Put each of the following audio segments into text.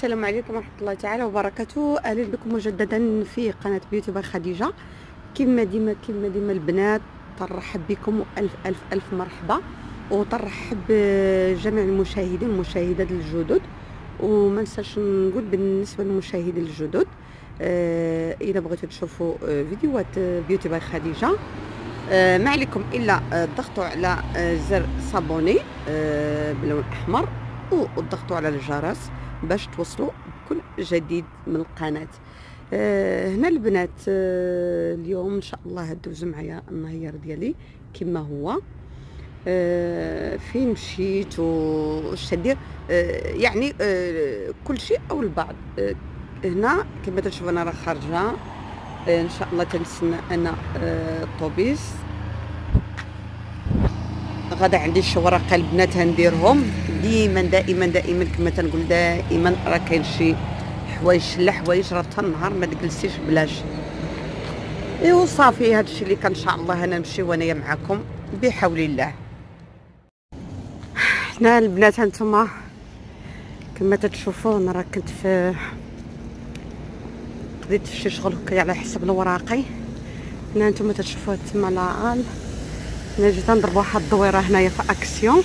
السلام عليكم ورحمة الله تعالى وبركاته. اهلا بكم مجددا في قناة بيوتي باي خديجة. كما ديما البنات ترحب بكم والف الف الف مرحبا، وترحب بجميع المشاهدين والمشاهدات الجدد. وما نساش نقول بالنسبة للمشاهدين الجدد، اذا بغيتوا تشوفوا فيديوهات بيوتي باي خديجة، ما عليكم الا تضغطوا على زر صابوني باللون الاحمر، وتضغطوا على الجرس باش توصلوا بكل جديد من القناه. هنا البنات، اليوم ان شاء الله دوزوا معايا النهار ديالي كما هو. فين مشيت واش ندير، يعني كل شيء او البعض. هنا كما تشوفوا انا راه خارجه، ان شاء الله تنستنى انا الطوبيس. غدا عندي شي ورقه البنات هنديرهم دائما كما تنقول، دائما راه كاين شي حوايج لا حوايج راه حتى النهار ما تجلسيش بلاش. ايوا صافي، هادشي اللي كان ان شاء الله انا نمشي وانايا معكم بحول الله. هنا البنات هانتوما كما تتشوفوا انا راه كنت قضيت في شي شغل هكا على حسب الوراقي. هنا نتوما تتشوفوا تما لاال، انا جيت نضرب واحد الدويره هنايا في اكسيون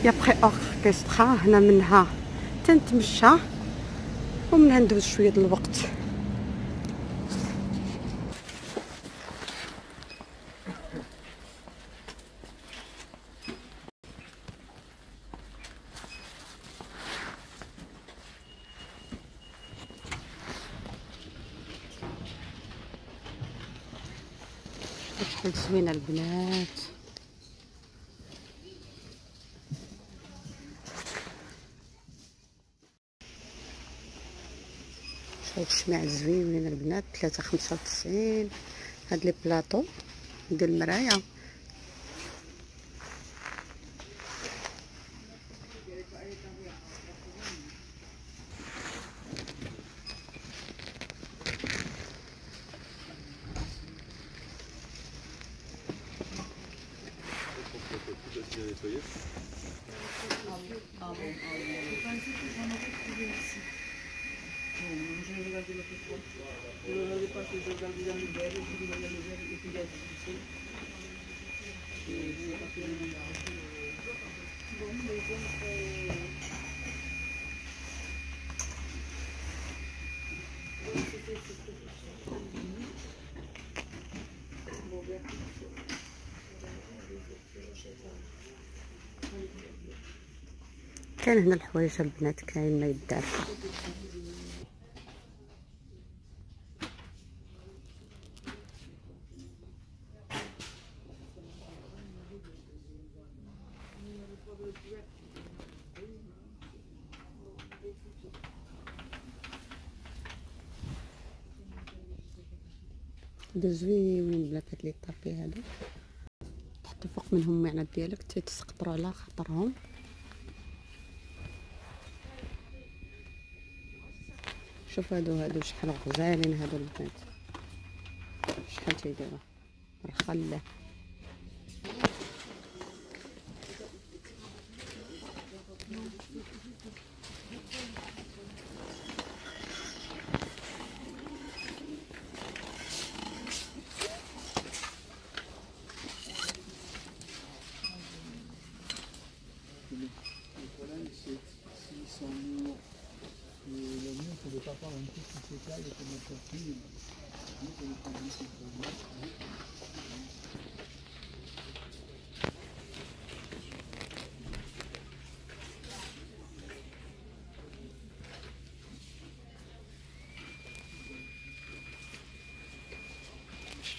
يا بخي اخ كيستخا. هنا منها تنتمشى ومنها ندوز شويه د الوقت. شحال زوينه البنات، شوف الشماع زوينين البنات. 3.95 هاد لي بلاطو ديال المرايا. كاين هنا الحوايج البنات، كاين ما يدار. هادو زوينين البنات، هاد لي طابي هادو تحط فوق منهم المعنى ديالك تيتسقطروا على خاطرهم. شوف هادو شحال غزالين هادو البنات، شحال تيديروا رخا الله.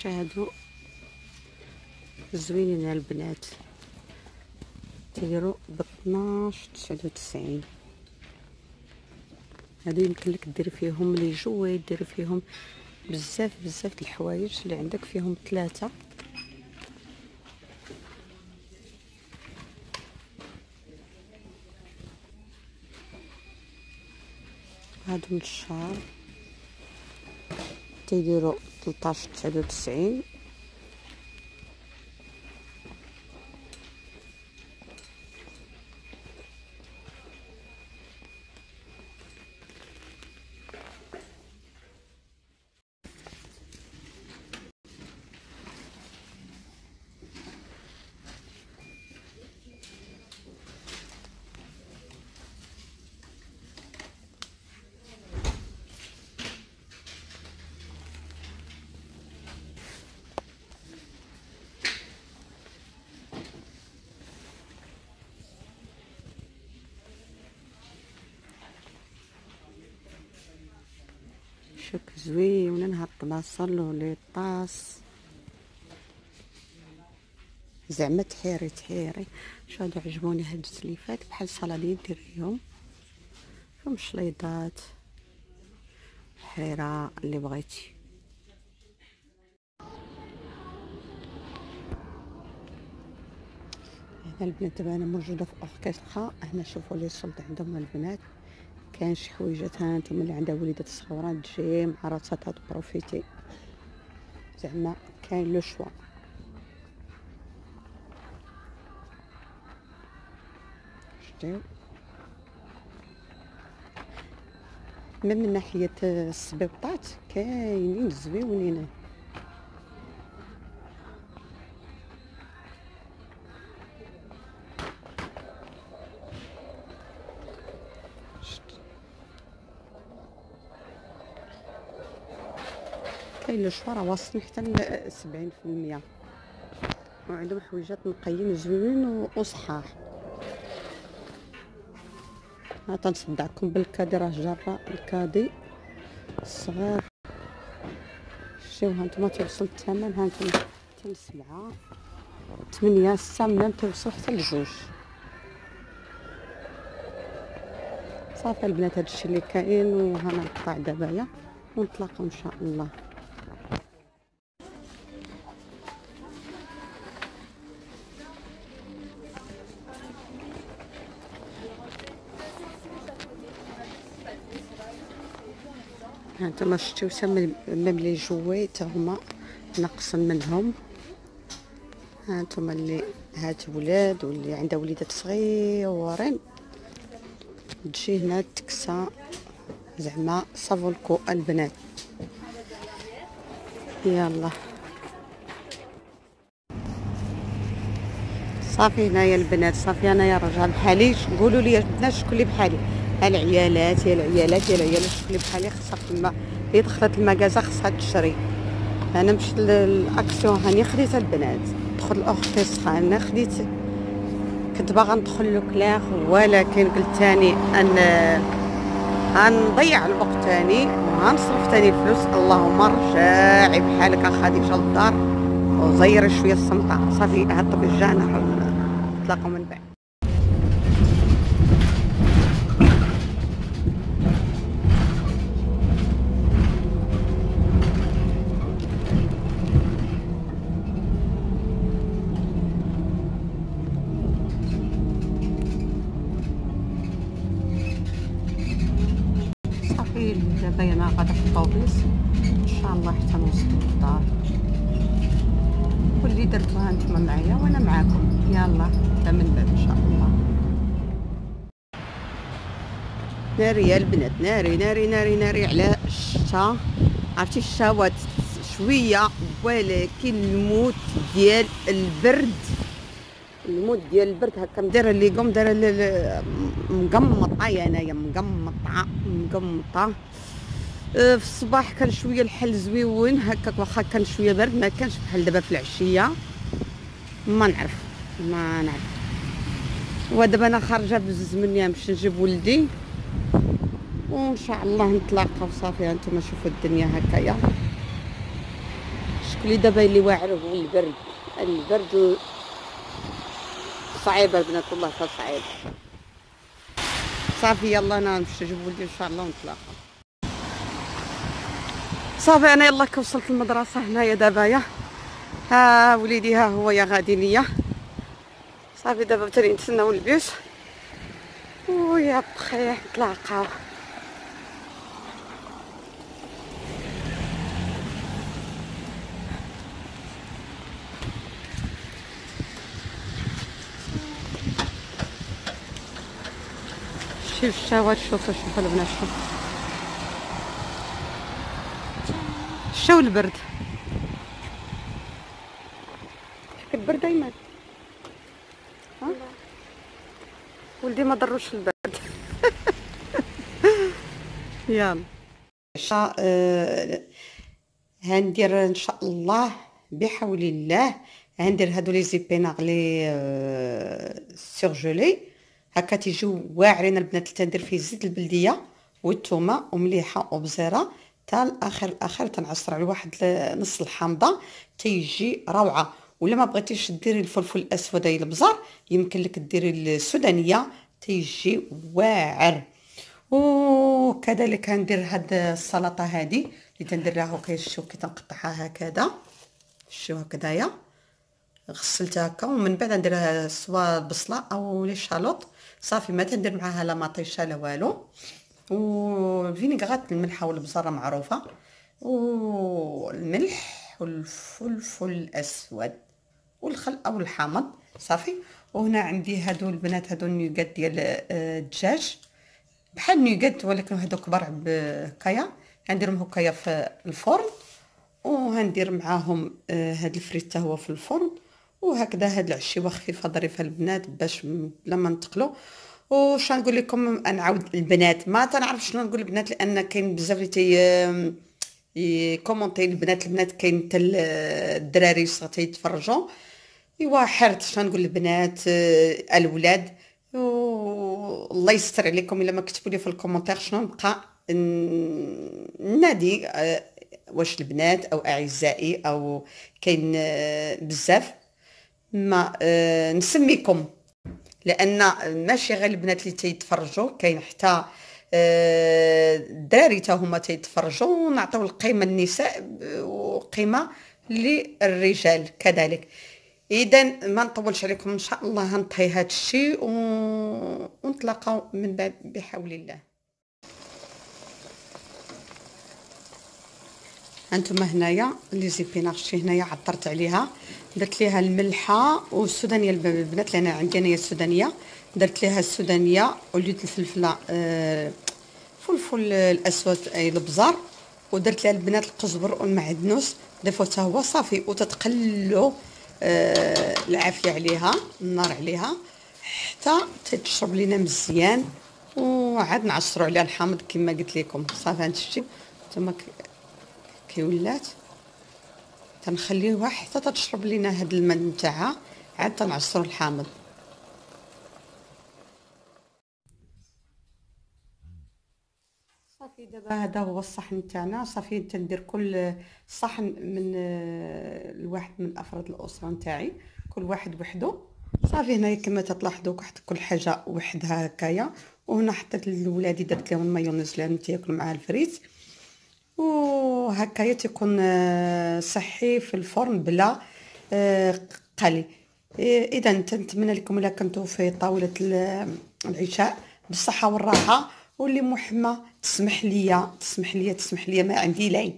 هادو زوينين البنات، تيديروا ب 12.99. هادو يمكن لك دير فيهم لي جوي، دير فيهم بزاف د الحوايج اللي عندك، فيهم 3. هادو من الشهر تيديروا 13.99. شوك زوينه نهار البلاصه ولي طاس زعما تحيري. شو هادو عجبوني هاد السليفات بحال صلالين ديريهم فيهم شليضات الحريره اللي بغيتي. هنا البنات دابا انا موجوده في اوركسترا. هنا شوفوا لي صلت عندهم البنات، كاين شي حويجات ها انتم اللي عندها وليدات صغيرات تجي مع راساتها تبروفيتي، زعما كاين لو شوا. شتيو من ناحيه الصبيبطات كاينين زويونين. كاين لو شوا راه واصلين حتى ل 70%، وعندهم حويجات نقيين زوينين وصحاح. ها تنصدعكم بالكادي، راه جرة الكادي الصغير. شتيو ها نتوما توصل الثمن، ها نتوما حتى ل7 8 6 مليون توصل حتى ل2. صافي البنات هادشي اللي كاين، وها نقطع دابايا ونتلاقاو ان شاء الله. هانتوما شتيو سما ميم لي جوي تا هما ناقصين منهم. هانتوما اللي هات ولاد واللي عندها وليدات صغيورين تجي هنا تكسى، زعما صافولكو البنات. يلا صافي هنايا البنات، صافي انايا رجال بحالي. قولوا لي البنات شكون اللي بحالي، العيالات يا العيالات يا العيالات شكون اللي بحالي خصها تما هي دخلت المكازا خصها تشري. انا مشيت للاكسيون هاني خديت البنات، دخل الاوركسترا انا خديت، كنت باغا ندخل لو كلاغ ولكن قلت تاني ان غنضيع الوقت تاني وغنصرف تاني الفلوس. اللهم رجعي بحالك خديجه للدار وزيري شويه السمطه. صافي هاد الرجال نتلاقاو من بعد. صافي دابا انا غادا في الطوبيس ان شاء الله حتى نوصل للدار. واللي درتوها نتوما معايا وانا معاكم. يلا حتى من بعد ان شاء الله. ناري يا البنات، ناري ناري ناري ناري على الشتا. عرفتي الشتا شويه ولكن الموت ديال البرد، الموت ديال البرد هكا دايره لي قوم دايره مقمطه يا انايا مقمطه. في الصباح كان شويه الحل زويون هكاك، واخا كان شويه برد ما كانش بحال دابا في العشيه. ما نعرف ودابا انا خارجه بزز مني نمشي نجيب ولدي وان شاء الله نتلاقاو. صافي هانتوما شوفوا الدنيا هكايا شكلي دابا اللي واعر هو البرد صعيب البنات والله صعيب. صافي يلا انا نمشي نجيب ولدي ان شاء الله ونتلاقاو. صافي انا يلا وصلت المدرسه هنايا دابا ها وليدي ها هو يا غادي ليا. صافي دابا تاني نتسناو البيوس ويا بخير نتلاقاو. شوف الشهوات، شوفوا البنات، شو البرد البرد دايما. ها ولدي ما ضروش البرد. يلا هندير ان شاء الله بحول الله، هندير هادو لي زيبيناغلي سيرجولي هكا تيجيو واعرين البنات. تندير فيه زيت البلديه والثومه ومليحه وبزيره، حتى الاخر تنعصر على واحد نص الحامضه تيجي روعه. ولا ما بغيتيش ديري الفلفل الاسود اي البزار يمكن لك ديري السودانيه تيجي واعر. وكذلك غندير هاد السلطه هذه اللي تندير لها هكا، شوفوا كي تنقطعها هكذا، شوفوا هكذايا غسلتها هكا. ومن بعد نديرها سوا البصله او لي شالوط صافي، ما تندير معاها لا مطيشه لا والو. والفينيغرات الملحه والبزاره معروفه، والملح والفلفل الاسود والخل او الحامض صافي. وهنا عندي هادو البنات هادو نيوغات ديال الدجاج بحال نيوغات ولكن هادو كبار بهكايا، غنديرهم هكايا في الفرن. وغندير معاهم هاد الفريت هو في الفرن. وهكذا هاد العشيوه خفيفه ظريفه البنات باش بلا ما نتقلوا. وش نقول لكم، نعاود البنات ما تنعرف شنو نقول البنات، لان كاين بزاف اللي كومونتي البنات كاين حتى الدراري تيتفرجوا. ايوا حرت شنو نقول البنات الاولاد. الله يستر عليكم الا ما كتبوا لي في الكومونتير شنو نبقى نادي، واش البنات او اعزائي او كاين بزاف ما نسميكم، لان ماشي غير البنات اللي تيتفرجوا، كاين حتى الدراري حتى هما تيتفرجوا. ونعطيو القيمه للنساء وقيمه للرجال كذلك. اذا ما نطولش عليكم، ان شاء الله هنطهي هذا الشيء ونتلاقاو من بعد بحول الله. هانتوما هنايا لي زيبينارشي هنايا عطرت عليها، درت ليها الملحه والسودانيه البنات، لان عندي انايا السودانيه، درت ليها السودانيه وليت الفلفله فلفل الاسود اي البزار، ودرت ليها البنات القزبر والمعدنوس ضيفو حتى هو صافي. وتتقلوا العافيه عليها النار عليها حتى تشرب لينا مزيان. وعاد نعصروا عليها الحامض كما قلت لكم صافي. هانتشتي نتوما كي ولات تنخليوها حتى تشرب لينا هاد الماء نتاعها، عاد تنعصروا الحامض. صافي دابا هذا هو الصحن تاعنا صافي. تندير كل صحن من الواحد من افراد الاسره نتاعي، كل واحد وحده صافي. هنايا كما تلاحظوا واحد كل حاجه وحدها هكايا. وهنا حطيت لولادي درت لهم المايونيز لانهم تاكلوا معاه الفريت. وهكايا تيكون صحي في الفرن بلا قلي. اذا نتمنى لكم الا كنتوا في طاوله العشاء بالصحه والراحه. واللي محمى تسمح لي ما عندي لين.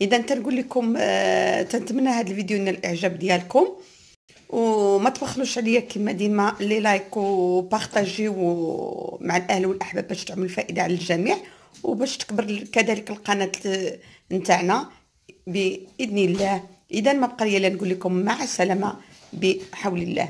اذا تنقول لكم تنتمنى هذا الفيديو ينال الاعجاب ديالكم، وما تبخلوش عليا كما ديما لي لايك وبارطاجيو مع الاهل والاحباب باش تعمل فائده على الجميع، وباش تكبر كذلك القناه نتاعنا باذن الله. اذا ما بقى لي الا نقول لكم مع السلامه بحول الله.